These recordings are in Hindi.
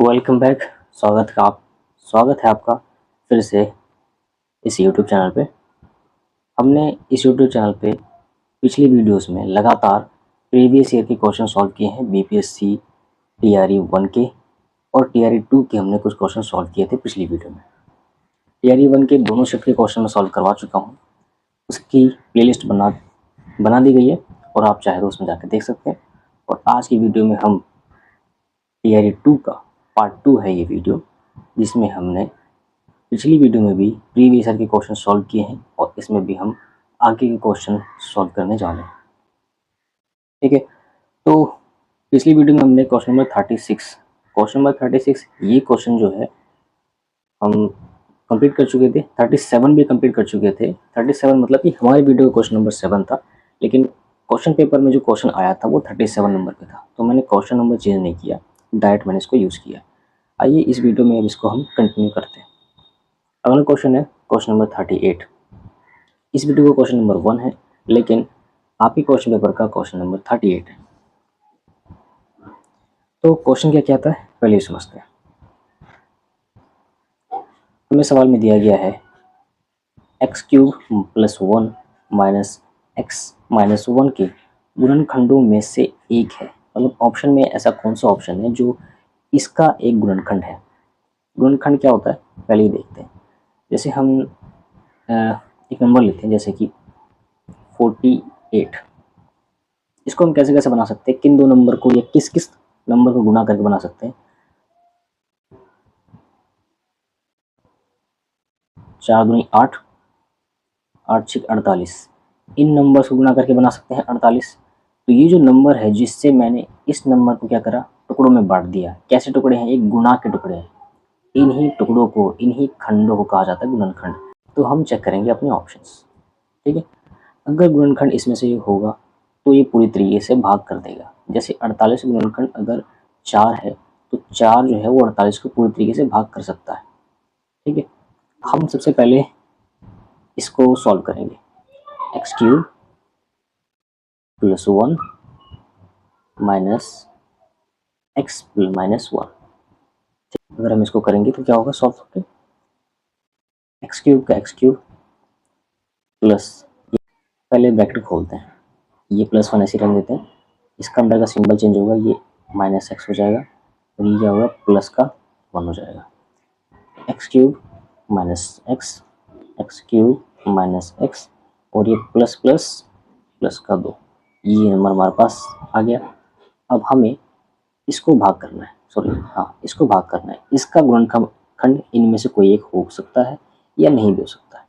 Welcome back. स्वागत है आपका फिर से इस यूट्यूब चैनल पे। हमने इस यूट्यूब चैनल पे पिछली वीडियोस में लगातार प्रीवियस ईयर के क्वेश्चन सॉल्व किए हैं। बीपीएससी टीआरई 1 के और टीआरई 2 के हमने कुछ क्वेश्चन सॉल्व किए थे पिछली वीडियो में। टीआरई 1 के दोनों शिफ्ट के क्वेश्चन में सॉल्व करवा चुका हूँ। उसकी प्लेलिस्ट बना दी गई है और आप चाहे तो उसमें जाकर देख सकते हैं। और आज की वीडियो में हम टीआरई 2 का पार्ट 2 है ये वीडियो, जिसमें हमने पिछली वीडियो में भी प्रीवियस ईयर के क्वेश्चन सॉल्व किए हैं और इसमें भी हम आगे के क्वेश्चन सॉल्व करने जा रहे हैं। ठीक है, तो पिछली वीडियो में हमने क्वेश्चन नंबर 36 ये क्वेश्चन जो है हम कंप्लीट कर चुके थे। 37 भी कंप्लीट कर चुके थे। 37 मतलब कि हमारी वीडियो का क्वेश्चन नंबर 7 था, लेकिन क्वेश्चन पेपर में जो क्वेश्चन आया था वो 37 नंबर पे था, तो मैंने क्वेश्चन नंबर चेंज नहीं किया, डायरेक्ट मैंने इसको यूज़ किया। आइए इस वीडियो में अब इसको हम कंटिन्यू करते हैं। अगला क्वेश्चन है क्वेश्चन नंबर 38। इस वीडियो का क्वेश्चन नंबर 1 है, लेकिन आप ही क्वेश्चन पेपर का क्वेश्चन नंबर 38 है। तो क्वेश्चन क्या कहता है पहले समझते हैं। हमें सवाल में दिया गया है x³ + 1 - x-1 के गुणनखंडों में से एक है। मतलब ऑप्शन में ऐसा कौन सा ऑप्शन है जो इसका एक गुणनखंड है। गुणनखंड क्या होता है पहले ही देखते हैं। जैसे हम एक नंबर लेते हैं, जैसे कि 48। इसको हम कैसे कैसे बना सकते हैं, किन दो नंबर को या किस किस नंबर को गुणा करके बना सकते हैं। 4 दूनी 8, 8 6 48, इन नंबर को गुणा करके बना सकते हैं 48। तो ये जो नंबर है जिससे मैंने इस नंबर को क्या करा, टुकड़ों में बांट दिया। कैसे टुकड़े हैं, एक गुणा के टुकड़े हैं। इन्हीं टुकड़ों को, इन्हीं खंडों को कहा जाता है गुणनखंड। तो हम चेक करेंगे अपने ऑप्शंस। ठीक है, अगर गुणनखंड इसमें से होगा तो ये पूरी तरीके से भाग कर देगा। जैसे 48 गुणनखंड अगर 4 है तो 4 जो है वो 48 को पूरी तरीके से भाग कर सकता है। ठीक है, हम सबसे पहले इसको सॉल्व करेंगे। x³ + 1 - x - 1। अगर हम इसको करेंगे तो क्या होगा सॉल्व करके, x³ का x³ प्लस, पहले ब्रैकेट खोलते हैं, ये +1 ऐसे रख देते हैं। इसका अंदर का सिंबल चेंज होगा, ये -x हो जाएगा और ये क्या होगा प्लस का 1 हो जाएगा। x³ - x, x³ - x और ये प्लस प्लस प्लस का 2, ये नंबर हमारे पास आ गया। अब हमें इसको भाग करना है, इसको भाग करना है। इसका गुणनखंड इनमें से कोई एक हो सकता है या नहीं भी हो सकता है।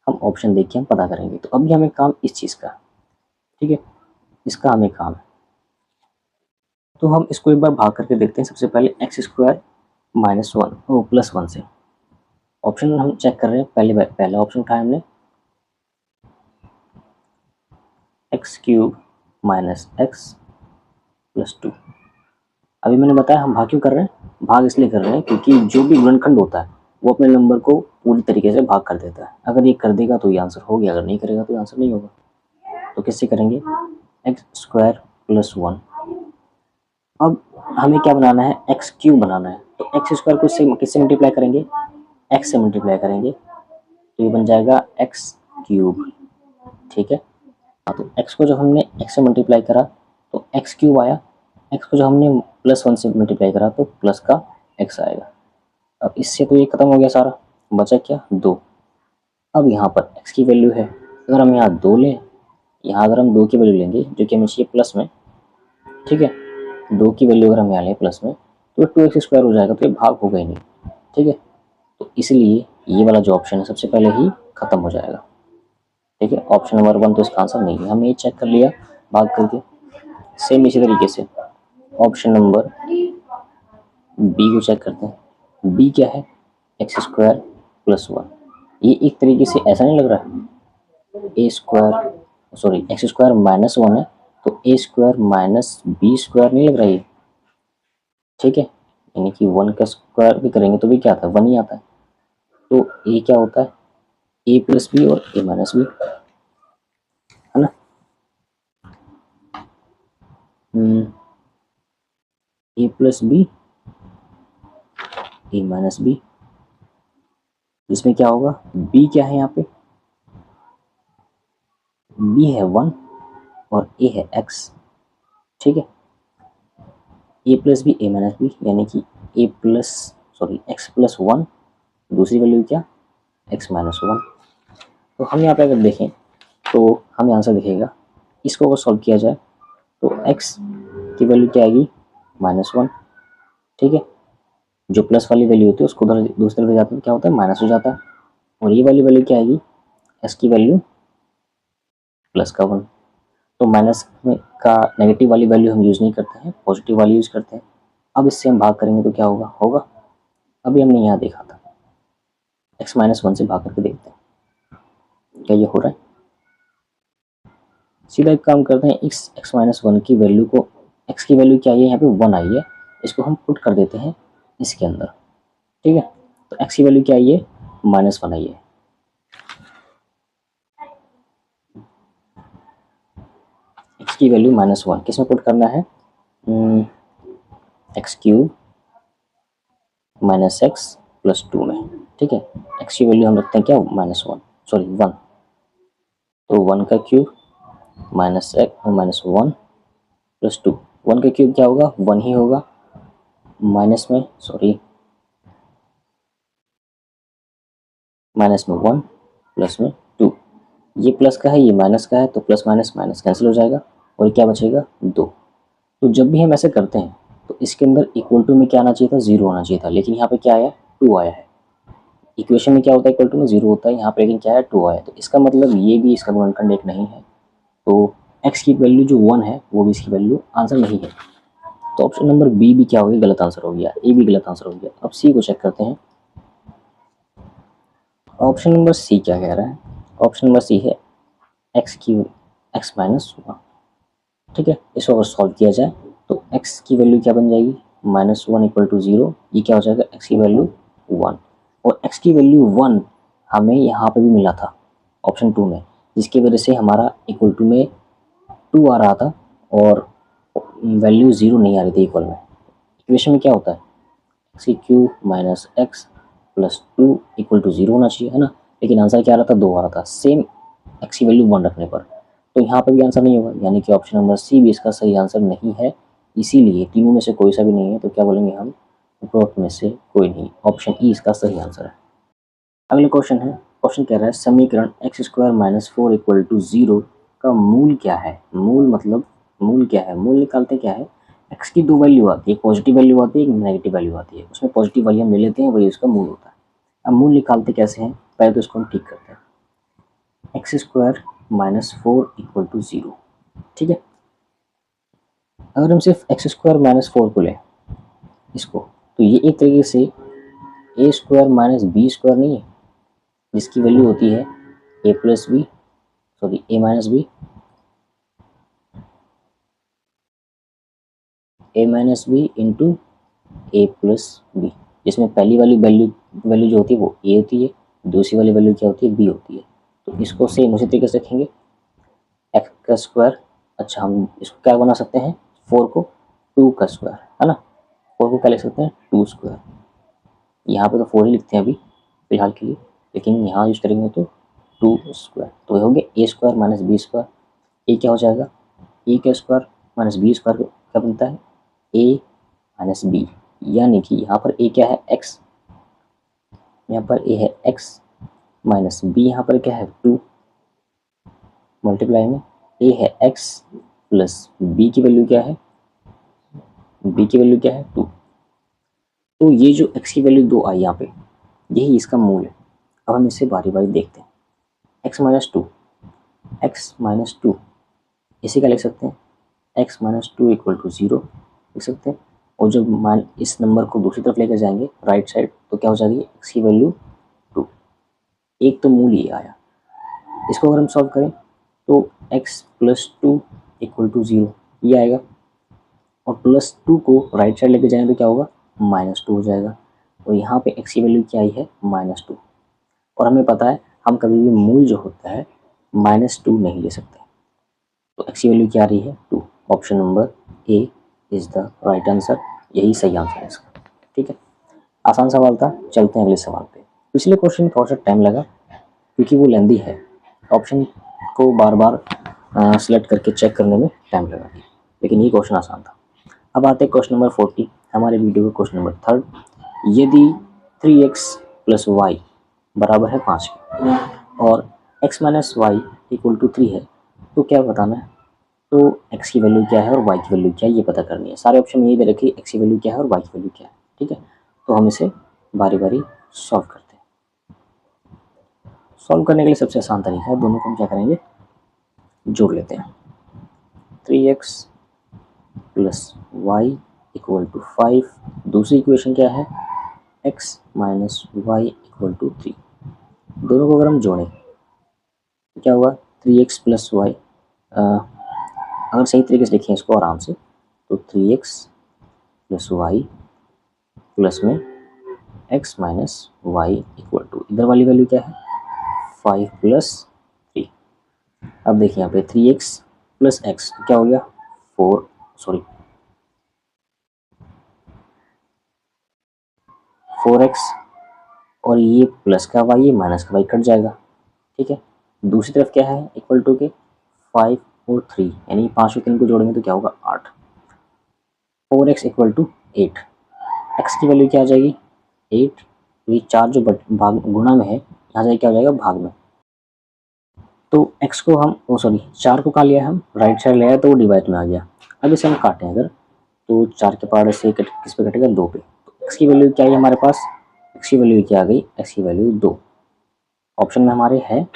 हम ऑप्शन देख के हम पता करेंगे। तो अभी हमें काम इस चीज़ का, ठीक है, इसका हमें काम है। तो हम इसको एक बार भाग करके देखते हैं। सबसे पहले x² - 1 +1 से ऑप्शन हम चेक कर रहे हैं। पहला ऑप्शन उठाया हमने, x³ - x + 2। अभी मैंने बताया हम भाग क्यों कर रहे हैं। भाग इसलिए कर रहे हैं क्योंकि जो भी गुणनखंड होता है वो अपने नंबर को पूरी तरीके से भाग कर देता है। अगर ये कर देगा तो ये आंसर हो गया, अगर नहीं करेगा तो ये आंसर नहीं होगा। तो किससे करेंगे, x² + 1। अब हमें क्या बनाना है, x³ बनाना है। तो x² को किससे मल्टीप्लाई करेंगे, x से मल्टीप्लाई करेंगे, तो ये बन जाएगा x³। ठीक है, तो x को जब हमने x से मल्टीप्लाई करा तो x³ आया। x को जब हमने +1 से मल्टीप्लाई करा तो प्लस का x आएगा। अब इससे तो ये खत्म हो गया सारा, बचा क्या 2। अब यहाँ पर x की वैल्यू है, अगर हम यहाँ 2 लें, यहाँ अगर हम 2 की वैल्यू लेंगे जो कि हमें चाहिए प्लस में, ठीक है, 2 की वैल्यू अगर हम यहाँ लें प्लस में तो 2x² हो जाएगा, तो ये भाग होगा ही नहीं। ठीक है, तो इसलिए ये वाला जो ऑप्शन है सबसे पहले ही खत्म हो जाएगा। ठीक है, ऑप्शन नंबर 1 तो इसका आंसर नहीं है। हमने ये चेक कर लिया भाग करके। सेम इसी तरीके से ऑप्शन नंबर बी को चेक करते हैं। बी क्या है, x² + 1। ये एक तरीके से ऐसा नहीं लग रहा है, x² - 1 है तो a² - b² नहीं लग रहा है। ठीक है, यानी कि 1 का स्क्वायर भी करेंगे तो भी क्या आता है, 1 ही आता है। तो a क्या होता है, a + b और a - b, है ना। a + b A minus B, इसमें क्या होगा, b क्या है यहाँ पे, b है 1 और a है x, ठीक है। a plus B A minus B, यानी कि x प्लस 1, दूसरी वैल्यू क्या, x माइनस 1। तो हम यहाँ पे अगर देखें तो हमें आंसर दिखेगा, इसको अगर सॉल्व किया जाए तो x की वैल्यू क्या आएगी, -1, ठीक है। जो प्लस वाली वैल्यू होती है उसको दूसरी तरफ जाते हैं क्या होता है, माइनस हो जाता है। और ये वाली वैल्यू क्या आएगी, s की वैल्यू प्लस का 1। तो माइनस में का नेगेटिव वाली वैल्यू हम यूज़ नहीं करते हैं, पॉजिटिव वाली यूज़ करते हैं। अब इससे हम भाग करेंगे तो क्या होगा, अभी हमने यहाँ देखा था, x माइनस 1 से भाग करके देखते हैं क्या ये हो रहा है। सीधा एक काम करते हैं, x माइनस 1 की वैल्यू को, x की वैल्यू क्या है, यहाँ पे 1 आई है, इसको हम पुट कर देते हैं इसके अंदर, ठीक है। तो x की वैल्यू क्या आई है, -1 आई है। x की वैल्यू -1 किस में पुट करना है, x³ - x + 2 में, ठीक है। x की वैल्यू हम रखते हैं क्या, -1 तो 1 का क्यूब -1 + 2, 1 का क्यूब क्या होगा, 1 ही होगा, माइनस में 1 प्लस में 2, ये प्लस का है ये माइनस का है, तो प्लस माइनस माइनस कैंसिल हो जाएगा और क्या बचेगा 2। तो जब भी हम ऐसे करते हैं तो इसके अंदर इक्वल टू में क्या आना चाहिए था, 0 आना चाहिए था, लेकिन यहाँ पे क्या आया, 2 आया है। इक्वेशन में क्या होता है, इक्वल टू में 0 होता है, यहाँ पे लेकिन क्या है, 2 आया है। तो इसका मतलब ये भी इसका गुणनखंड एक नहीं है, तो x की वैल्यू जो 1 है वो भी इसकी वैल्यू आंसर नहीं है। तो ऑप्शन नंबर बी भी क्या हो गया, गलत आंसर हो गया, ए भी गलत आंसर हो गया। अब सी को चेक करते हैं, ऑप्शन नंबर सी क्या कह रहा है, ऑप्शन नंबर सी है x माइनस 1, ठीक है। इसको अगर सॉल्व किया जाए तो x की वैल्यू क्या बन जाएगी, -1 = 0, ये क्या हो जाएगा, x की वैल्यू 1, और x की वैल्यू 1 हमें यहाँ पे भी मिला था ऑप्शन 2 में, जिसकी वजह से हमारा इक्वल टू में 2 आ रहा था और वैल्यू 0 नहीं आ रही थी इक्वल में। इक्वेशन में क्या होता है, x³ - x + 2 = 0 होना चाहिए, है ना, लेकिन आंसर क्या आ रहा था, 2 आ रहा था, सेम x की वैल्यू 1 रखने पर। तो यहाँ पे भी आंसर नहीं होगा, यानी कि ऑप्शन नंबर सी भी इसका सही आंसर नहीं है। इसीलिए तीनों में से कोई सा भी नहीं है, तो क्या बोलेंगे हम, उपरोक्त में से कोई नहीं, ऑप्शन ई इसका सही आंसर है। अगला क्वेश्चन है, क्वेश्चन कह रहा है समीकरण x² - 4 = 0 का मूल क्या है। मूल मतलब मूल क्या है, मूल निकालते क्या है, x की 2 वैल्यू आती है, एक पॉजिटिव वैल्यू आती है, एक नेगेटिव वैल्यू आती है, उसमें पॉजिटिव वैल्यू हम ले लेते हैं, वही उसका मूल होता है। अब मूल निकालते कैसे हैं, पहले तो इसको हम ठीक करते हैं, x² - 4 = 0, ठीक है। अगर हम सिर्फ x² - 4 को लें इसको, तो ये एक तरीके से a² - b² नहीं है, जिसकी वैल्यू होती है a + b, a - b, into a + b, जिसमें पहली वाली वैल्यू जो होती है वो a होती है, दूसरी वाली वैल्यू क्या होती है, b होती है। तो इसको सेम उसी तरीके से रखेंगे, x का स्क्वायर, अच्छा हम इसको क्या बना सकते हैं, 4 को 2 का स्क्वायर, है ना, 4 को क्या लिख सकते हैं, 2²। यहाँ पे तो 4 ही लिखते हैं अभी फिलहाल के लिए, लेकिन यहाँ यूज करेंगे तो 2²। तो हो गया a² - b², ए क्या हो जाएगा, ए का स्क्वायर - b² क्या बनता है, a - b, यानी कि यहाँ पर a क्या है, x, यहाँ पर a है x - b, यहाँ पर क्या है 2, मल्टीप्लाई में a है x प्लस b की वैल्यू क्या है, b की वैल्यू क्या है 2। तो ये जो x की वैल्यू 2 आई यहाँ पे, यही इसका मूल है। अब हम इसे बारी बारी देखते हैं, x - 2 इसे क्या लिख सकते हैं, x - 2 = 0 लिख सकते हैं, और जब मान इस नंबर को दूसरी तरफ लेकर जाएंगे राइट साइड, तो क्या हो जाएगी, x की वैल्यू 2, एक तो मूल ये आया। इसको अगर हम सॉल्व करें तो x + 2 = 0 ये आएगा, और +2 को राइट साइड लेके जाएंगे तो क्या होगा, -2 हो जाएगा, और यहाँ पे x की वैल्यू क्या आई है, -2, और हमें पता है हम कभी भी मूल जो होता है -2 नहीं ले सकते, तो x की वैल्यू क्या आ रही है, 2। Option number A is the right answer, यही सही आंसर है इसका, ठीक है। आसान सवाल था। चलते हैं अगले सवाल पे। पिछले क्वेश्चन में थोड़ा सा टाइम लगा क्योंकि वो लेंदी है, ऑप्शन को बार बार सिलेक्ट करके चेक करने में टाइम लगा, लेकिन ये क्वेश्चन आसान था। अब आते हैं क्वेश्चन नंबर 40, हमारे वीडियो का क्वेश्चन नंबर 3। यदि 3x प्लस वाई बराबर है 5 के और x minus Y equal to 3 है, तो क्या बताना है? तो x की वैल्यू क्या है और y की वैल्यू क्या है ये पता करनी है। सारे ऑप्शन में यही दे रखे x की वैल्यू क्या है और y की वैल्यू क्या है। ठीक है, तो हम इसे बारी बारी सॉल्व करते हैं। सॉल्व करने के लिए सबसे आसान तरीका है, दोनों को हम क्या करेंगे, जोड़ लेते हैं। 3x plus Y equal to 5, दूसरी इक्वेशन क्या है, x minus Y equal to 3। दोनों को अगर हम जोड़ें तो क्या हुआ, 3x प्लस वाई, अगर सही तरीके से लिखें इसको आराम से, तो 3x प्लस वाई प्लस में x minus Y equal to, इधर वाली वैल्यू क्या है, 5 प्लस 3। अब देखिए यहाँ पे 3x प्लस एक्स क्या हो गया, 4x, और ये प्लस का वाई, ये माइनस का वाई कट जाएगा। ठीक है, दूसरी तरफ क्या है, इक्वल टू के 5 और 3, यानी 5 और 3 को जोड़ेंगे तो क्या होगा, 8। 4x इक्वल टू 8, x की वैल्यू क्या आ जाएगी, 8। ये 4 जो भाग गुणा में है, यहाँ जाए क्या हो जाएगा, भाग में। तो x को हम 4 को कहाँ लिया हम, राइट साइड ले आया तो वो डिवाइड में आ गया। अब इसे हम काटें अगर, तो 4 के पावर से किस पे कटेगा, 2 पे। तो x की वैल्यू क्या है हमारे पास, x की वैल्यू क्या आ गई, x की वैल्यू 2। ऑप्शन में हमारे है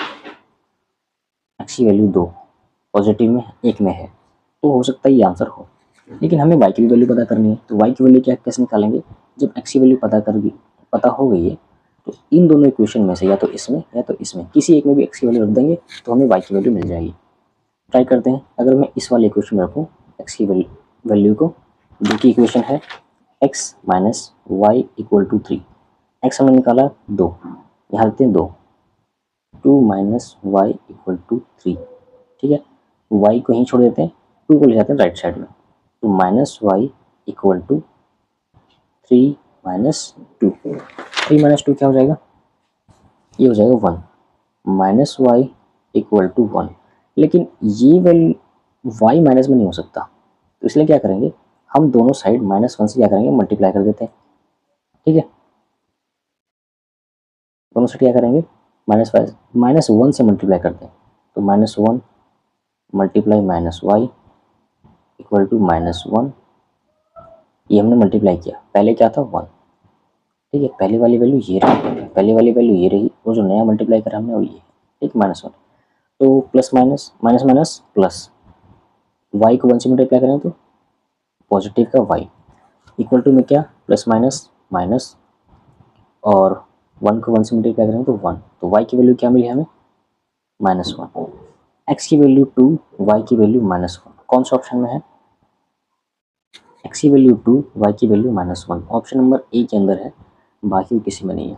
x की वैल्यू 2, पॉजिटिव में 1 में है, तो हो सकता है ये आंसर हो। लेकिन हमें y की भी वैल्यू पता करनी है, तो y की वैल्यू क्या कैसे निकालेंगे, जब x की वैल्यू पता हो गई है, तो इन दोनों इक्वेशन में से या तो इसमें किसी एक में भी x की वैल्यू रख देंगे तो हमें y की वैल्यू मिल जाएगी। ट्राई करते हैं, अगर मैं इस वाले इक्वेशन में रखूँ x की वैल्यू को, जो की इक्वेशन है x minus Y equal to 3, x हमने निकाला 2, यहाँ रखते हैं 2, 2 माइनस वाई इक्वल टू 3। ठीक है, y को यहीं छोड़ देते हैं, 2 को ले जाते हैं राइट साइड में, तो minus Y equal to 3 minus 2, 3 minus 2 क्या हो जाएगा, ये हो जाएगा 1, माइनस वाई इक्वल टू 1। लेकिन ये वैल्यू वाई माइनस में नहीं हो सकता, तो इसलिए क्या करेंगे, हम दोनों साइड -1 से क्या करेंगे, मल्टीप्लाई कर देते हैं। ठीक है, दोनों साइड क्या करेंगे, -1 से मल्टीप्लाई करते हैं, तो -1 multiply minus Y equal to -1। ये हमने मल्टीप्लाई किया, पहले क्या था 1। ठीक है, पहले वाली वैल्यू ये रही, और जो नया मल्टीप्लाई करा हमने वो ये, ठीक, -1। तो plus minus minus minus plus, Y को 1 से मल्टीप्लाई करें तो पॉजिटिव का वाई इक्वल टू में क्या, प्लस माइनस माइनस, और 1 को 1 से मल्टीप्लाई करें तो 1, तो वाई की वैल्यू क्या मिली हमें, -1। एक्स की वैल्यू 2, वाई की वैल्यू -1, कौन सा ऑप्शन में है, एक्स की वैल्यू 2, वाई की वैल्यू -1, ऑप्शन नंबर ए के अंदर है, बाकी किसी में नहीं है।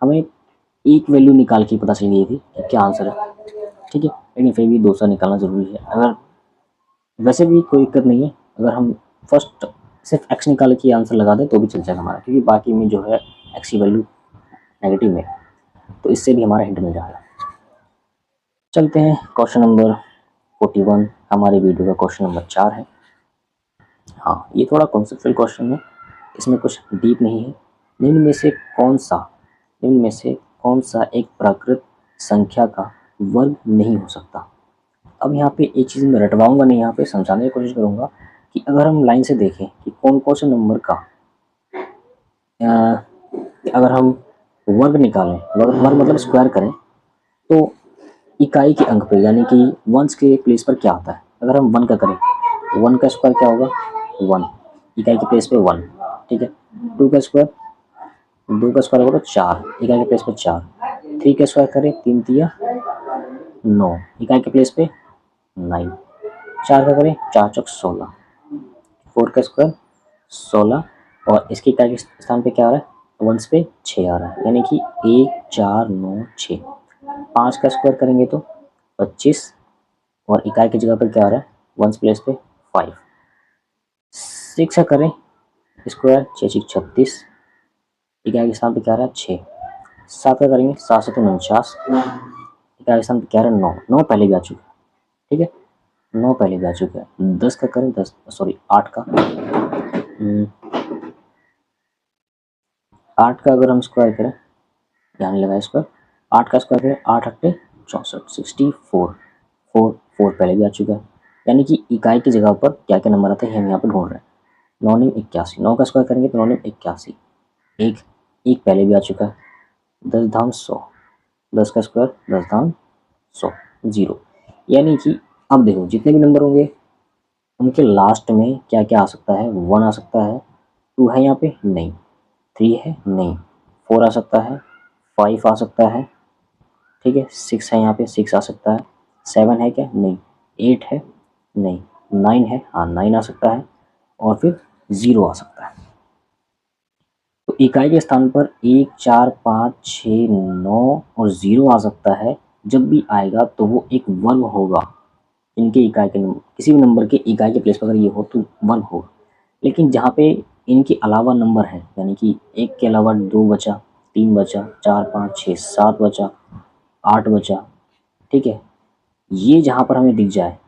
हमें एक वैल्यू निकाल के पता चल गई थी कि क्या आंसर है। ठीक है, लेकिन फिर भी दूसरा निकालना ज़रूरी है। अगर वैसे भी कोई दिक्कत नहीं है, अगर हम फर्स्ट सिर्फ एक्स निकाल के आंसर लगा दें तो भी चल जाएगा हमारा, क्योंकि बाकी में जो है एक्स की वैल्यू नेगेटिव में, तो इससे भी हमारा हिंट मिल जाएगा। चलते हैं क्वेश्चन नंबर 41, हमारे वीडियो का क्वेश्चन नंबर 4 है। हाँ, ये थोड़ा कॉन्सेप्चुअल क्वेश्चन है, इसमें कुछ डीप नहीं है। निम्न में से कौन सा एक प्राकृत संख्या का वर्ग नहीं हो सकता। अब यहाँ पे एक चीज़ मैं रटवाऊंगा नहीं, यहाँ पे समझाने की कोशिश करूँगा कि अगर हम लाइन से देखें कि कौन कौन से नंबर का अगर हम वर्ग निकालें, वर्ग मतलब स्क्वायर करें, तो इकाई के अंक पे, यानी कि वंस के प्लेस पर क्या आता है। अगर हम 1 का करें, 1 का स्क्वायर क्या होगा, 1, इकाई के प्लेस पे 1। ठीक है, 2 का स्क्वायर, 2 का स्क्वायर होगा तो 4, इकाई के प्लेस पे 4। 3 का स्क्वायर करें, 3 तिया 9, इकाई के प्लेस पे 9। 4 का करें, 4 चौक 16, 4 का स्क्वायर 16, और इसकी इकाई के स्थान पे क्या आ रहा है, वंस पे 6 आ रहा है, यानी कि 1 4 9 6। 5 का स्क्वायर करेंगे तो 25, और इकाई की जगह पर क्या आ रहा है, वंस प्लेस पे 5। 6 का करें स्क्वायर, 6 6 36, इकाई के स्थान पे क्या आ रहा है 6, 7 का करेंगे 7 से तो 49, इकाई के स्थान पे क्या आ रहा है 9, 9 पहले भी आ चुका है, ठीक है 9 पहले भी आ चुका है। 10 का करें 10 सॉरी 8 का 8 का अगर हम स्क्वायर करें, ध्यान लगाए स्क्वायर, 8 का स्क्वायर करें 8 अट्ठे 64, 64, 4 पहले भी आ चुका है, यानी कि इकाई की जगह पर क्या क्या नंबर आते हैं हम यहाँ पर ढूंढ रहे हैं। 9 9 81, 9 का स्क्वायर करेंगे तो 9 9 81, एक एक पहले भी आ चुका है, 10 धाम 100, 10 का स्क्वायर 10 धाम 100, 0, यानी कि अब देखो जितने भी नंबर होंगे उनके लास्ट में क्या क्या आ सकता है, 1 आ सकता है, 2 है यहाँ पे नहीं, 3 है नहीं, 4 आ सकता है, 5 आ सकता है, ठीक है 6 है यहाँ पे 6 आ सकता है, 7 है क्या नहीं, 8 है नहीं, 9 है हाँ 9 आ सकता है, और फिर 0 आ सकता है। तो इकाई के स्थान पर 1 4 5 6 9 और 0 आ सकता है। जब भी आएगा तो वो एक वर्ग होगा, इनके इकाई के नंबर किसी भी नंबर के इकाई के प्लेस पर अगर ये हो तो वर्ग होगा। लेकिन जहाँ पे इनके अलावा नंबर है, यानी कि 1 के अलावा 2 बचा, 3 बचा, 4 5 6 7 बचा, 8 बचा, ठीक है, ये जहाँ पर हमें दिख जाए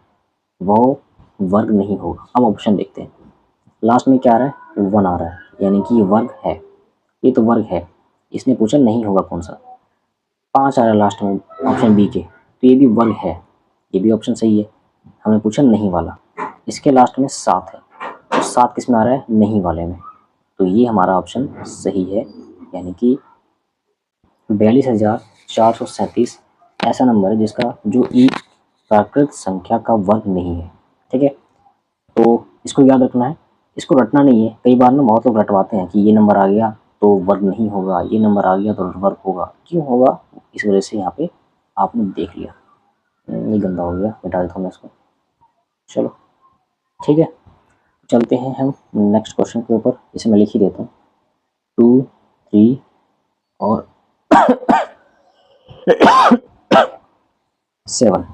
वो वर्ग नहीं होगा। अब ऑप्शन देखते हैं, लास्ट में क्या आ रहा है 1 आ रहा है, यानी कि ये वर्ग है, ये तो वर्ग है, इसने पूछा नहीं होगा कौन सा। 5 आ रहा है लास्ट में ऑप्शन बी के, तो ये भी वर्ग है, ये भी ऑप्शन सही है, हमें पूछा नहीं वाला। इसके लास्ट में 7 है, तो 7 किस में आ रहा है नहीं वाले में, तो ये हमारा ऑप्शन सही है, यानी कि 42,437 ऐसा नंबर है जिसका जो एक प्राकृत संख्या का वर्ग नहीं है, ठीक है। तो इसको याद रखना है, इसको रटना नहीं है, कई बार ना बहुत लोग रटवाते हैं कि ये नंबर आ गया तो वर्ग नहीं होगा, ये नंबर आ गया तो वर्ग होगा, क्यों होगा, इस वजह से यहाँ पे आपने देख लिया। ये गंदा हो गया, मिटा देता हूँ मैं इसको, चलो ठीक है। चलते हैं हम नेक्स्ट क्वेश्चन के ऊपर, इसे मैं लिख ही देता हूँ 2 3 और 7,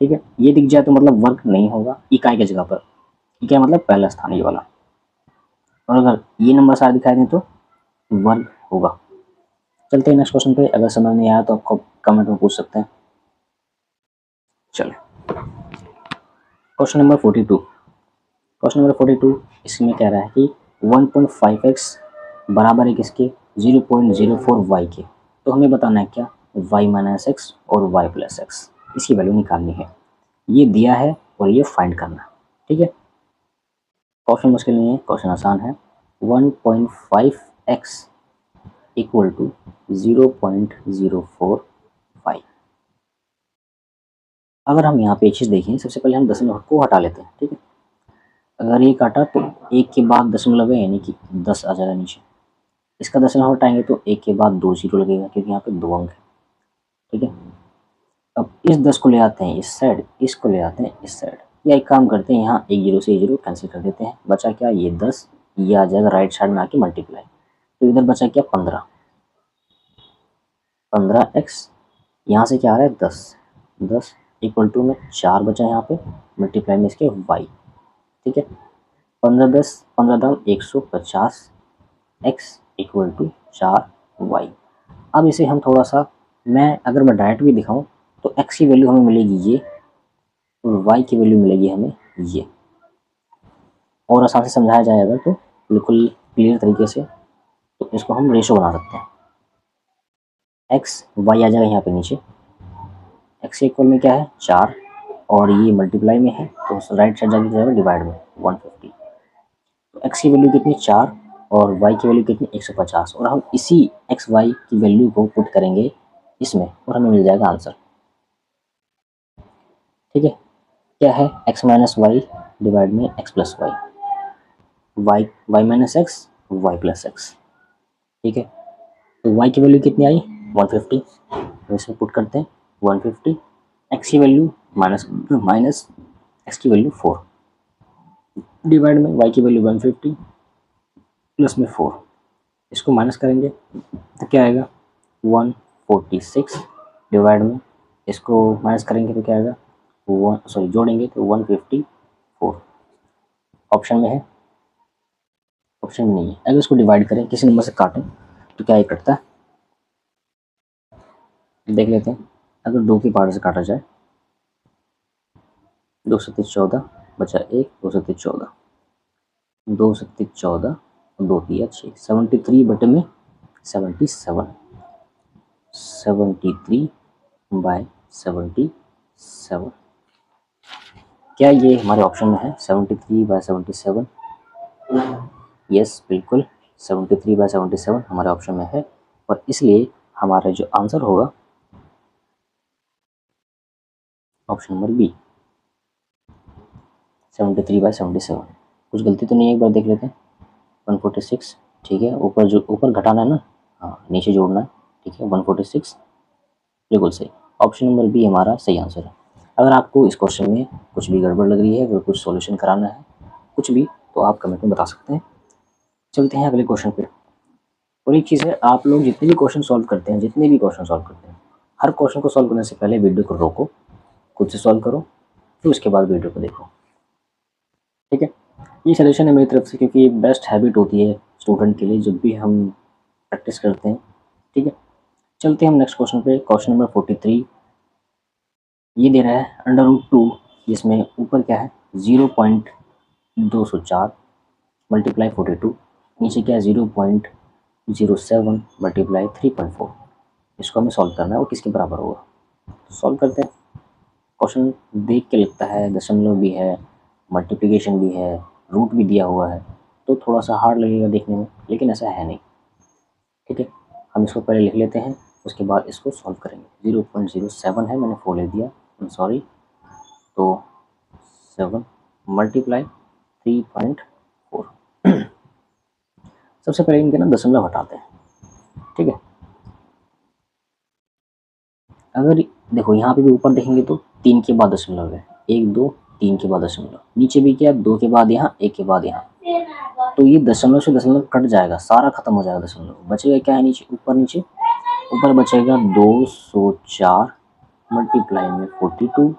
ठीक है। ये दिख जाए तो मतलब वर्ग नहीं होगा इकाई की जगह पर, इकाई मतलब पहला स्थान ये वाला, और अगर ये नंबर सारे दिखाई दें तो वर्ग होगा। चलते हैं नेक्स्ट क्वेश्चन पे, अगर समझ नहीं आया तो आपको कमेंट में पूछ सकते हैं। चलो क्वेश्चन नंबर 42, क्वेश्चन नंबर 42 इसमें कह रहा है कि 1.5x बराबर है किसके 0.04y के, तो हमें बताना है क्या y माइनस एक्स और y प्लस एक्स, इसकी वैल्यू निकालनी है, ये दिया है और ये फाइंड करना है, ठीक है। क्वेश्चन मुश्किल नहीं है, क्वेश्चन आसान है। 1.5x equal to 0.045। अगर हम यहाँ पे एक चीज़ देखें, सबसे पहले हम दशमलव को हटा लेते हैं, ठीक है। अगर ये काटा तो एक के बाद दशमलव है, यानी कि 10 आ जाएगा नीचे, इसका दशमलव हटाएंगे तो एक के बाद 2 जीरो लगेगा, क्योंकि यहाँ पे 2 अंक है, ठीक है। अब इस 10 को ले आते हैं इस साइड, इसको ले आते हैं इस साइड, या एक काम करते हैं यहाँ एक जीरो से एक जीरो कैंसिल कर देते हैं, बचा क्या ये 10, ये आ जाएगा राइट साइड में आके मल्टीप्लाई, तो इधर बचा क्या 15, 15x, यहाँ से क्या आ रहा है 10, 10 इक्वल टू में 4 बचा यहाँ पे मल्टीप्लाई में इसके y, ठीक है। 15 10 15 दाम 150 x इक्वल टू 4y। अब इसे हम थोड़ा सा, अगर मैं डायरेक्ट भी दिखाऊं तो x की वैल्यू हमें मिलेगी ये और y की वैल्यू मिलेगी हमें ये, और आसान से समझाया जाए अगर तो बिल्कुल क्लियर तरीके से, तो इसको हम रेशो बना सकते हैं, x y आ जाएगा यहाँ पे नीचे, x इक्वल में क्या है 4 और ये मल्टीप्लाई में है तो राइट साइड जाके जाएगा डिवाइड में 150, तो x की वैल्यू कितनी 4 और y की वैल्यू कितनी 150, और हम इसी x y की वैल्यू को पुट करेंगे इसमें और हमें मिल जाएगा आंसर, ठीक है। क्या है x माइनस वाई डिवाइड में x plus Y, Y minus X Y plus X, ठीक है। तो y की वैल्यू कितनी आई 150, तो इसमें पुट करते हैं 150, x की वैल्यू माइनस माइनस x की वैल्यू 4 डिवाइड में y की वैल्यू 150 प्लस में 4, इसको माइनस करेंगे तो क्या आएगा 146 डिवाइड में इसको माइनस करेंगे तो क्या आएगा जोड़ेंगे तो 154, ऑप्शन में है ऑप्शन में नहीं है। अगर इसको डिवाइड करें, किसी नंबर से काटें, तो क्या ये कटता है? देख लेते हैं। अगर 2 के पार्ट से काटा जाए, 2 सत्ते 14 बचा 1, 2 सत्ते 14, 2 सत्ते 14, 2 तिया 6, 73 बटे में 77, 73/77। क्या ये हमारे ऑप्शन में है 73/77? यस, बिल्कुल 73/77 हमारे ऑप्शन में है, और इसलिए हमारा जो आंसर होगा ऑप्शन नंबर बी, 73/77। कुछ गलती तो नहीं है, एक बार देख लेते हैं। 146, ठीक है। ऊपर जो ऊपर घटाना है ना, हाँ, नीचे जोड़ना है, ठीक है। 146 बिल्कुल सही। ऑप्शन नंबर बी हमारा सही आंसर है। अगर आपको इस क्वेश्चन में कुछ भी गड़बड़ लग रही है, अगर कुछ सॉल्यूशन कराना है, कुछ भी, तो आप कमेंट में बता सकते हैं। चलते हैं अगले क्वेश्चन पे। और एक चीज़ है, आप लोग जितने भी क्वेश्चन सॉल्व करते हैं, हर क्वेश्चन को सॉल्व करने से पहले वीडियो को रोको, खुद से सॉल्व करो, फिर उसके बाद वीडियो को देखो, ठीक है। ये सजेशन है मेरी तरफ से, क्योंकि बेस्ट हैबिट होती है स्टूडेंट के लिए जब भी हम प्रैक्टिस करते हैं, ठीक है। चलते हैं हम नेक्स्ट क्वेश्चन पे। क्वेश्चन नंबर 43 ये दे रहा है √2, जिसमें ऊपर क्या है 0.204 मल्टीप्लाई 42, नीचे क्या है 0.07 मल्टीप्लाई 3.4। इसको हमें सॉल्व करना है, वो किसके बराबर होगा। तो सॉल्व करते हैं। क्वेश्चन देख के लगता है दशमलव भी है, मल्टीप्लिकेशन भी है, रूट भी दिया हुआ है, तो थोड़ा सा हार्ड लगेगा देखने में, लेकिन ऐसा है नहीं, ठीक है। हम इसको पहले लिख लेते हैं, उसके बाद इसको सॉल्व करेंगे। 0.07 है, मैंने 4 लिख दिया, सॉरी। तो 7 मल्टीप्लाई 3.4। सबसे पहले इनके ना दशमलव हटाते हैं, ठीक है। अगर देखो यहाँ पे भी ऊपर देखेंगे तो 3 के बाद दशमलव है, 1 2 3 के बाद दशमलव, नीचे भी क्या 2 के बाद यहाँ, 1 के बाद यहाँ, तो ये दशमलव से दशमलव कट जाएगा, सारा खत्म हो जाएगा दशमलव। बचेगा क्या है नीचे, ऊपर ऊपर बचेगा 204 मल्टीप्लाई में 42,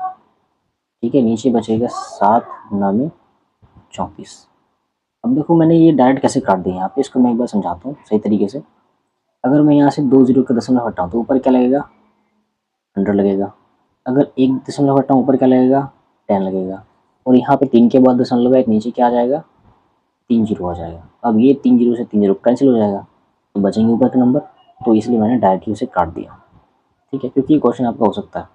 ठीक है। नीचे बचेगा 7 9 34। अब देखो मैंने ये डायरेक्ट कैसे काट दिया यहाँ पे, इसको मैं एक बार समझाता हूँ सही तरीके से। अगर मैं यहाँ से 2 जीरो का दशमलव हटाऊँ तो ऊपर क्या लगेगा 100 लगेगा। अगर एक दशमलव हटाऊँ ऊपर क्या लगेगा 10 लगेगा। और यहाँ पे 3 के बाद दशमलव है, नीचे क्या आ जाएगा 3 जीरो आ जाएगा। अब ये 3 जीरो से 3 जीरो कैंसिल हो जाएगा, तो बचेंगे ऊपर के नंबर, तो इसलिए मैंने डायरेक्टली उसे काट दिया, ठीक है। क्योंकि ये क्वेश्चन आपका हो सकता है।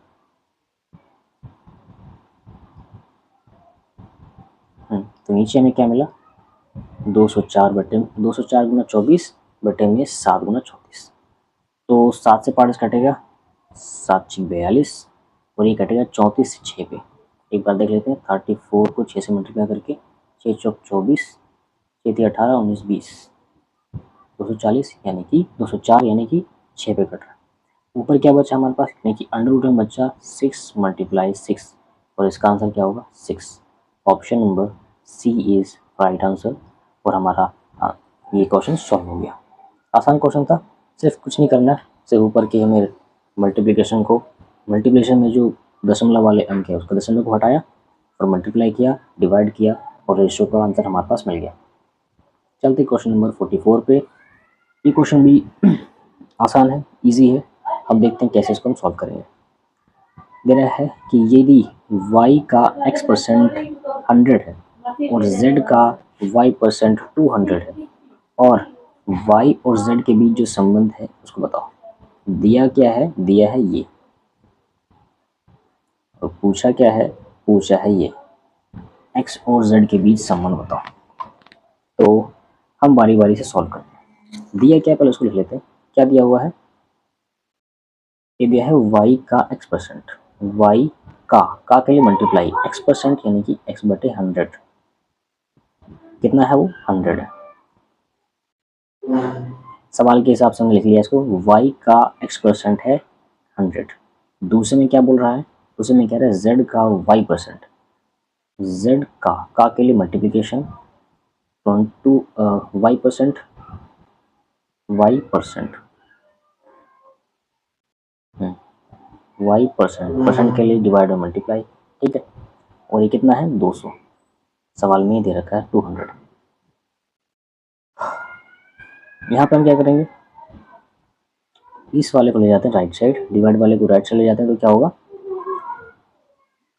तो नीचे हमें क्या मिला 204 गुना 24 बटे में 7 गुना 34। तो 7 से 5 कटेगा, 7 6 42, और ये कटेगा 34 से 6 पे। एक बार देख लेते हैं, 34 को 6 से मल्टीप्लाई करके 6 चौक 24, 6 3 18 19 20, 240 यानी कि 204 यानी कि 6 पे कट रहा है। ऊपर क्या बचा हमारे पास, यानी कि अंडर रूट में बचा 6 मल्टीप्लाई 6, और इसका आंसर क्या होगा 6। Option number C is right answer. और हमारा ये क्वेश्चन सॉल्व हो गया। आसान क्वेश्चन था, सिर्फ कुछ नहीं करना है, सिर्फ ऊपर के हमें मल्टीप्लिकेशन में जो दशमलव वाले अंक है उसका दशमलव को हटाया और मल्टीप्लाई किया, डिवाइड किया, और रेशियो का आंसर हमारे पास मिल गया। चलते क्वेश्चन नंबर 44 पे। ये क्वेश्चन भी आसान है, इजी है। अब देखते हैं कैसे इसको हम सॉल्व करेंगे। दे रहा है कि यदि y का x% 100 है और z का y% 200 है, और y और z के बीच जो संबंध है उसको बताओ। दिया क्या है, दिया है ये, और पूछा है ये x और z के बीच संबंध बताओ। तो हम बारी बारी से सॉल्व करते हैं। दिया क्या है पहले उसको लिख लेते हैं। क्या दिया हुआ है, ये दिया है y का x%, y का के लिए मल्टीप्लाई x% यानी कि x बटे 100, कितना है वो 100 है। सवाल के हिसाब से हमने लिख लिया इसको, y का x% है 100। दूसरे में क्या बोल रहा है, दूसरे में कह रहा है z का y%, z का के लिए मल्टीप्लिकेशन 22 y%, परसेंट के लिए डिवाइड और मल्टीप्लाई, ठीक है। और ये कितना है 200, सवाल में ही दे रखा है 200। यहाँ पे हम क्या करेंगे, इस वाले को ले जाते हैं राइट साइड, डिवाइड वाले को राइट साइड ले जाते हैं, तो क्या होगा,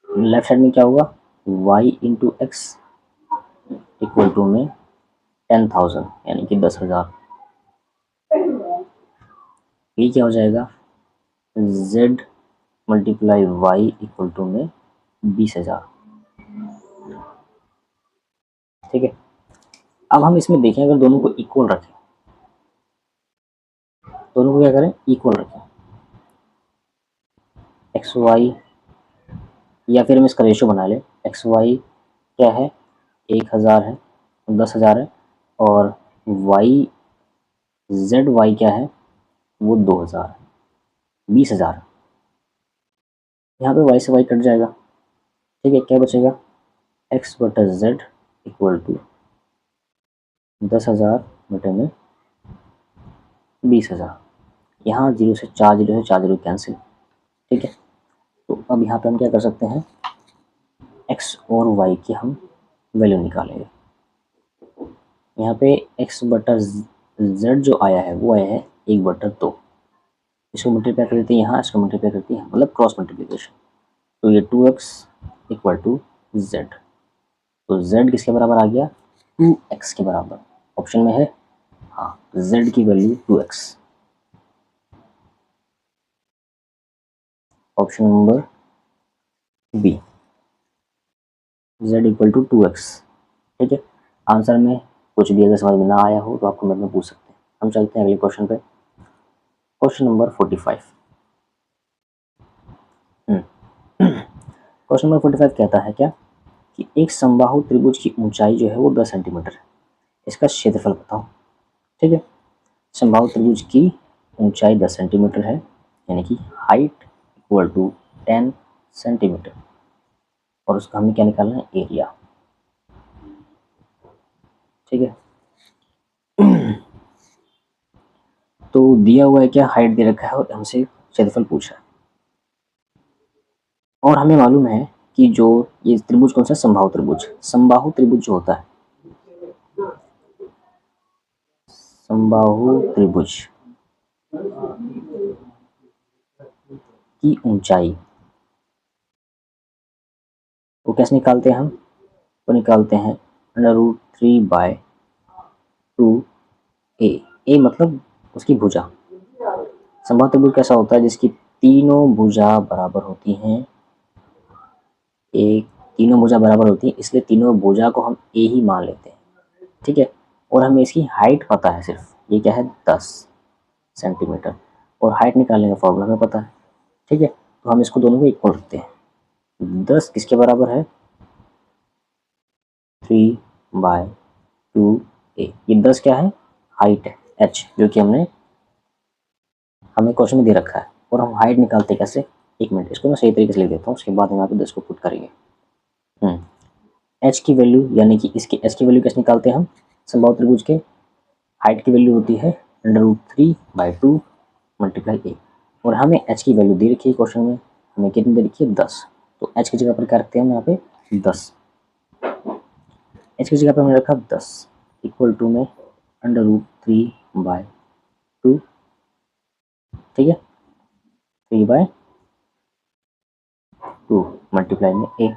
लेफ्ट साइड में क्या होगा, y into X equal to में 10,000 यानी कि 10,000। ये क्या हो जाएगा, z multiply Y equal to में 20,000। ठीक है, अब हम इसमें देखें, अगर दोनों को इक्वल रखें, दोनों को क्या करें, इक्वल रखें, एक्स वाई, या फिर हम इसका रेशो बना लें, एक्स वाई क्या है, 1,000 है, 10,000 है, और वाई जेड वाई क्या है, वो 2,000 है, 20,000। यहाँ पे वाई से वाई कट जाएगा। ठीक है, क्या बचेगा, एक्स बटा जेड इक्वल टू 10,000 बटे में 20,000। यहाँ 0 से 4 0 कैंसिल। ठीक है, तो अब यहाँ पे हम क्या कर सकते हैं, x और y की हम वैल्यू निकालेंगे। यहाँ पे x बटा z जो आया है वो आया है 1/2। इसको मल्टीप्लाई कर देते हैं यहाँ, इसको मल्टीप्लाई करते हैं, मतलब क्रॉस मल्टीप्लिकेशन। तो ये 2x इक्वल टू z, तो z किसके बराबर आ गया, 2x के बराबर। ऑप्शन में है हाँ, z की value 2x। Option number B, z equal to 2x। ठीक है, आंसर में कुछ भी अगर समझ में ना आया हो तो आप कमेंट में पूछ सकते हैं। हम चलते हैं अगले क्वेश्चन पे, क्वेश्चन नंबर 45। क्वेश्चन नंबर 45 कहता है क्या, कि एक समबाहु त्रिभुज की ऊंचाई जो है वो 10 सेंटीमीटर है, इसका क्षेत्रफल बताओ। ठीक है, समबाहु त्रिभुज की ऊंचाई 10 सेंटीमीटर है, यानी कि हाइट इक्वल टू 10 सेंटीमीटर, और उसका हमें क्या निकालना है, एरिया। ठीक है, तो दिया हुआ है क्या, हाइट दे रखा है और हमसे क्षेत्रफल पूछा है, और हमें मालूम है कि जो ये त्रिभुज कौन सा, समबाहु त्रिभुज। समबाहु त्रिभुज जो होता है, समबाहु त्रिभुज की ऊंचाई वो कैसे निकालते हैं हम, वो निकालते हैं √3/2a। ए मतलब उसकी भुजा। समबाहु त्रिभुज कैसा होता है, जिसकी तीनों भुजा बराबर होती हैं, एक तीनों भुजा बराबर होती है, इसलिए तीनों भुजा को हम ए ही मान लेते हैं। ठीक है, और हमें इसकी हाइट पता है, सिर्फ ये क्या है, 10 सेंटीमीटर, और हाइट निकालने का फॉर्मूला हमें पता है। ठीक है, तो हम इसको दोनों को इक्वल रखते हैं। 10 किसके बराबर है, 3/2a। ये 10 क्या है, हाइट है, h, जो कि हमें क्वेश्चन में दे रखा है, और हम हाइट निकालते कैसे, एक मिनट, इसको मैं सही तरीके से लिख देता हूँ, उसके बाद हम यहाँ पे 10 को पुट करेंगे। h की वैल्यू, यानी कि इसकी h की वैल्यू कैसे निकालते हैं हम, समबाहु त्रिभुज के हाइट की वैल्यू होती है √3/2 मल्टीप्लाई a, और हमें h की वैल्यू दे रखी है क्वेश्चन में, हमें कितनी दे रखी है, 10। तो h की जगह पर क्या रखते हैं हम यहाँ पे, 10। h की जगह पर हमने रखा 10 इक्वल टू में √3/2। ठीक है, 3/2 मल्टीप्लाई में a।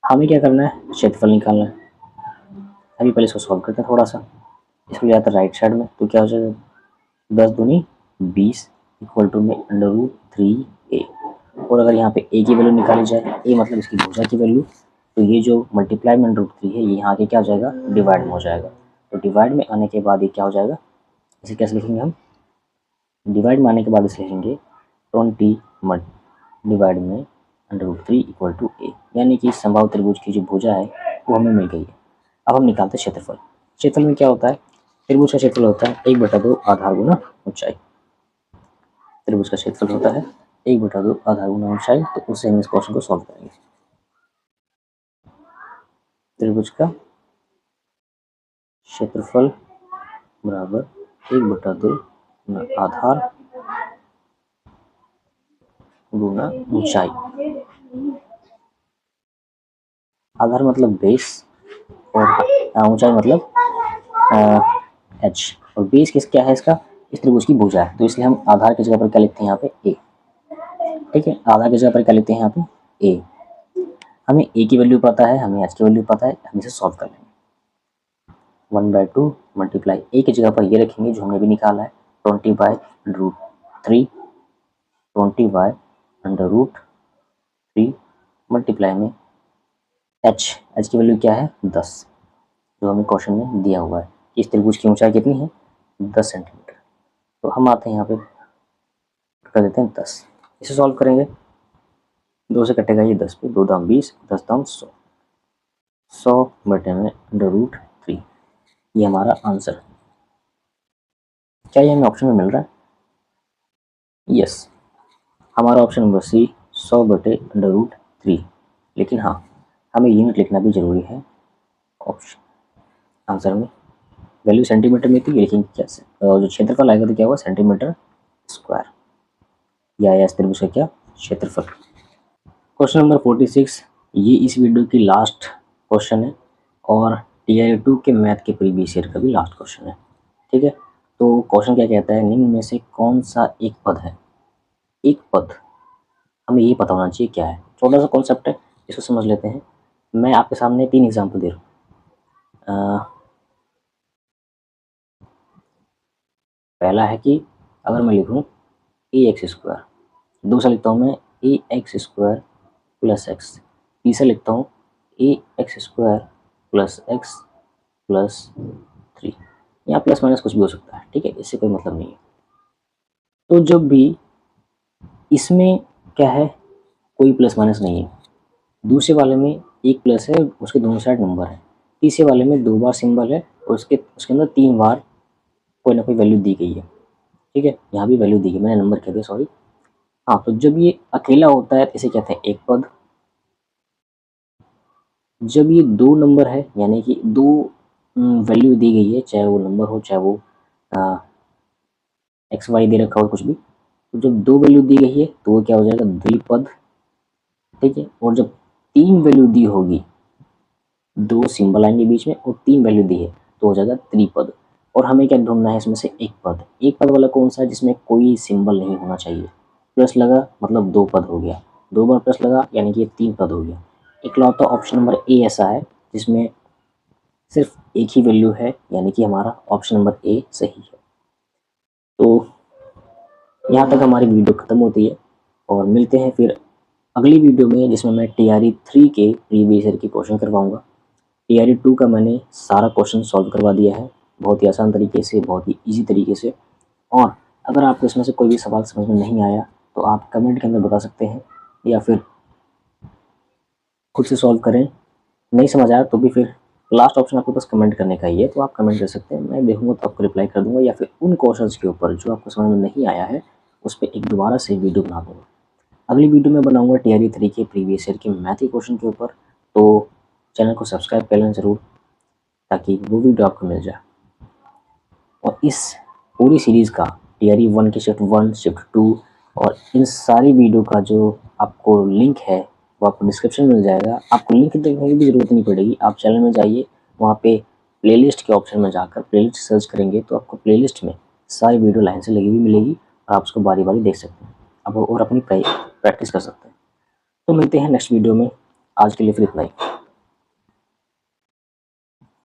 हमें क्या करना है, क्षेत्रफल निकालना है। अभी पहले इसको सॉल्व करते हैं थोड़ा सा, इसको ले जाता है राइट साइड में, तो क्या हो जाएगा, 10 दूनी 20 इक्वल टू में √3a। और अगर यहाँ पे a की वैल्यू निकाली जाए, a मतलब इसकी भुजा की वैल्यू, तो ये जो मल्टीप्लाई में √3 है, ये यहाँ के क्या हो जाएगा, डिवाइड में हो जाएगा। तो डिवाइड में आने के बाद ये क्या हो जाएगा, इसे कैसे लिखेंगे हम, डिवाइड में आने के बाद इसे लिखेंगे 20 डिवाइड में √3 इक्वल टू a, यानी कि समबाहु त्रिभुज की जो भुजा है वो हमें मिल गई है। अब हम निकालते हैं क्षेत्रफल। क्षेत्रफल में क्या होता है, त्रिभुज का क्षेत्रफल होता है 1/2 आधार गुना ऊंचाई। त्रिभुज का क्षेत्रफल होता है 1/2 आधार गुना ऊंचाई, तो उससे हम इस क्वेश्चन को सॉल्व करेंगे। त्रिभुज का क्षेत्रफल बराबर 1/2 आधार गुना ऊंचाई। आधार मतलब बेस, और ऊंचाई मतलब एच, और बेस किस क्या है इसका, इस त्रिभुज की भुजा है, तो इसलिए हम आधार की जगह पर क्या लिखते हैं यहाँ पे ए। ठीक है, आधार की जगह पर क्या लिखते हैं यहाँ पे ए। हमें ए की वैल्यू पता है, हमें एच की वैल्यू पता है, हम इसे सॉल्व कर लेंगे। 1/2 मल्टीप्लाई ए की जगह पर ये रखेंगे जो हमने भी निकाला है 20/√3, 20/√3 मल्टीप्लाई में एच की वैल्यू क्या है 10, जो हमें क्वेश्चन में दिया हुआ है कि इस त्रिभुज की ऊंचाई कितनी है 10 सेंटीमीटर। तो हम आते हैं यहाँ पे कर देते हैं 10, इसे सॉल्व करेंगे, 2 से कटेगा ये 10 पे, 2 दाम 20, 10 दाम 100, 100/√3, ये हमारा आंसर। क्या ये हमें ऑप्शन में मिल रहा है? यस, हमारा ऑप्शन नंबर सी 100/√3। लेकिन हाँ, हमें यूनिट लिखना भी जरूरी है ऑप्शन आंसर में। वैल्यू सेंटीमीटर में थी, लिखेंगे क्या से जो क्षेत्रफल आएगा तो क्या हुआ सेंटीमीटर स्क्वायर, या इस त्रिभुज का क्या क्षेत्रफल। क्वेश्चन नंबर 46, ये इस वीडियो की लास्ट क्वेश्चन है और टीआई 2 के मैथ के प्रीवियस ईयर का भी लास्ट क्वेश्चन है। ठीक है, तो क्वेश्चन क्या कहता है, निम्न में से कौन सा एक पद है, एक पद, हमें ये पता होना चाहिए क्या है। छोटा सा कॉन्सेप्ट है, इसको समझ लेते हैं। मैं आपके सामने 3 एग्जाम्पल दे रहा हूँ। पहला है कि अगर मैं लिखूँ ax², दूसरा लिखता हूँ मैं ax² + x, तीसरा लिखता हूँ ax² + x + 3, यहाँ प्लस माइनस कुछ भी हो सकता है। ठीक है, इससे कोई मतलब नहीं है। तो जब भी इसमें क्या है कोई प्लस माइनस नहीं है, दूसरे वाले में एक प्लस है, उसके दोनों साइड नंबर है, तीसरे वाले में 2 बार सिंबल है और उसके अंदर 3 बार कोई ना कोई वैल्यू दी गई है। ठीक है, यहाँ भी वैल्यू दी गई, मैंने नंबर कह दिया सॉरी। हाँ, तो जब ये अकेला होता है इसे कहते हैं एक पद। जब ये 2 नंबर है यानी कि 2 वैल्यू दी गई है, चाहे वो नंबर हो चाहे वो एक्स वाई दे रखा हो कुछ भी, तो जब 2 वैल्यू दी गई है तो वो क्या हो जाएगा द्विपद। ठीक है, और जब 3 वैल्यू दी होगी, 2 सिंबल आएंगे बीच में और 3 वैल्यू दी है तो हो जाएगा त्रिपद। और हमें क्या ढूंढना है इसमें से एक पद। एक पद वाला कौन सा है जिसमें कोई सिंबल नहीं होना चाहिए, प्लस लगा मतलब 2 पद हो गया, 2 बार प्लस लगा यानी कि 3 पद हो गया। इकलौता ऑप्शन नंबर ए ऐसा है जिसमें सिर्फ एक ही वैल्यू है, यानी कि हमारा ऑप्शन नंबर ए सही है। तो यहाँ तक हमारी वीडियो खत्म होती है और मिलते हैं फिर अगली वीडियो में, जिसमें मैं टीआरई 3 के प्रीवियस ईयर के क्वेश्चन करवाऊंगा। टीआरई 2 का मैंने सारा क्वेश्चन सॉल्व करवा दिया है, बहुत ही आसान तरीके से, बहुत ही ईजी तरीके से। और अगर आपको इसमें से कोई भी सवाल समझ में नहीं आया तो आप कमेंट के अंदर बता सकते हैं, या फिर खुद से सॉल्व करें। नहीं समझ आया तो भी फिर लास्ट ऑप्शन आपके पास कमेंट करने का ही है, तो आप कमेंट कर सकते हैं, मैं देखूंगा तो आपको रिप्लाई कर दूंगा, या फिर उन क्वेश्चंस के ऊपर जो आपको समझ में नहीं आया है उस पर एक दोबारा से वीडियो बना दूंगा। अगली वीडियो में बनाऊंगा टीआरई 3 के प्रीवियस ईयर के मैथ के क्वेश्चन के ऊपर, तो चैनल को सब्सक्राइब कर लें ज़रूर ताकि वो वीडियो आपको मिल जाए। और इस पूरी सीरीज़ का टीआरई 1 की शिफ्ट 1, शिफ्ट 2 और इन सारी वीडियो का जो आपको लिंक है वो आपको डिस्क्रिप्शन में मिल जाएगा। आपको लिंक देखने की भी ज़रूरत नहीं पड़ेगी, आप चैनल में जाइए, वहाँ पे प्लेलिस्ट के ऑप्शन में जाकर प्लेलिस्ट सर्च करेंगे तो आपको प्लेलिस्ट में सारी वीडियो लाइन से लगी हुई मिलेगी और आप उसको बारी बारी देख सकते हैं अब और अपनी प्रैक्टिस कर सकते हैं। तो मिलते हैं नेक्स्ट वीडियो में, आज के लिए फिर इतना ही।